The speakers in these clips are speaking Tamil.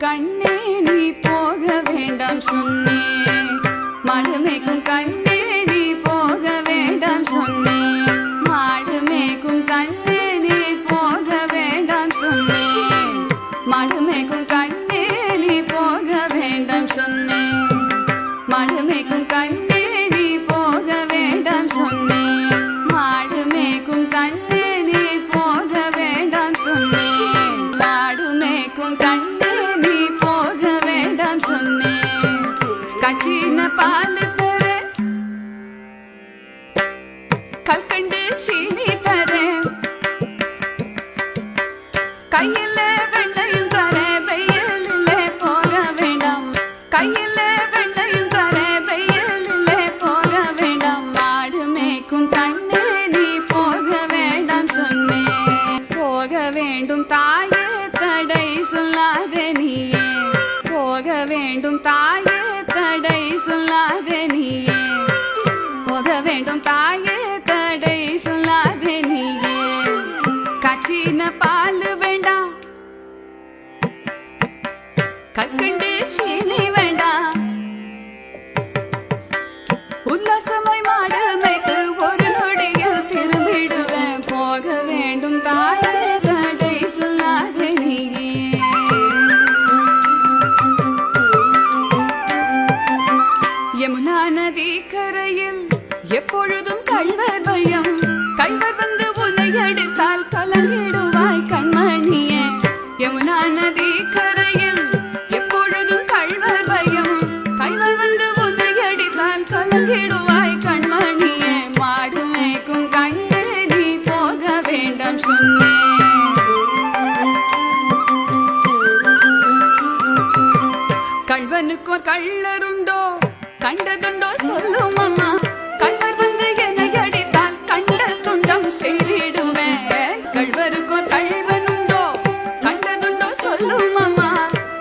கண்ணே நீ போக வேண்டாம் சொன்னேன். மாடு மேய்க்கும் கண்ணே நீ போக வேண்டாம் சொன்னேன். மாடு மேய்க்கும் கண்ணே நீ போக வேண்டாம் சொன்னேன். மாடு மேய்க்கும் கண்ணே நீ போக வேண்டாம் சொன்னேன். மாடு மேய்க்கும் கண்ணே நீ போக வேண்டாம் சொன்னேன். மாடு மேய்க்கும் கண்ணே நீ போக வேண்டாம் சொன்னேன். மாடு மேய்க்கும் கண்ணே நீ போக வேண்டாம் சொன்னேன். காய்ச்சின பால் தரேன், கல்கண்டு சீனி தரேன், கையில வெண்ணையும் தரேன். வெயிலே போக வேண்டாம், கையில வெண்ணையும் தரேன். வெயிலே போக வேண்டாம். மாடு மேய்க்கும் கண்ணே நீ போக வேண்டாம் சொன்னேன். போக வேண்டும் தாயே தடை சொல்லாதே நீயே. போக வேண்டும் தாயே தடை சொல்லாதே நீயே. போக வேண்டும் தாயே தடை சொல்லாதே நீயே. காய்ச்சின பால் வேண்டாம், கற்கண்டு சீனி வேண்டாம். உல்லாசமாய் மாடு மேய்த்து ஒரு நொடியில் திரும்பிடுவேன். போக வேண்டும் தாயே தடை சொல்லாதே நீயே. யமுனா நதி கரையில் எப்பொழுதும் கள்வர் பயம். கள்வர் வந்து உன்னை அடித்தால் கலங்கிடுவாய் கண்மணியே. யமுனா நதி கரையில் எப்பொழுதும் கள்வர் பயம். கள்வர் வந்து உன்னை அடித்தால் கலங்கிடுவாய் கண்மணியே. மாடு மேய்க்கும் கண்ணே நீ போக வேண்டாம் சொன்னேன். கள்வனுக்கோர் கள்ளருண்டோ கண்டதுண்டோ சொல்லும் அம்மா. கள்வர் வந்து என்னை அடித்தால் கண்ட துண்டம் செய்திடுவேன். கள்வருக்கோர் கள்வனுண்டோ கண்டதுண்டோ சொல்லும் அம்மா.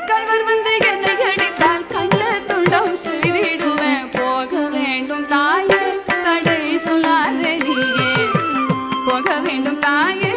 கள்வர் வந்து என்னை அடித்தால் கண்ட துண்டம் செய்திடுவேன். போக வேண்டும் தாயே தடை சொல்லாதே நீயே. போக வேண்டும் தாயே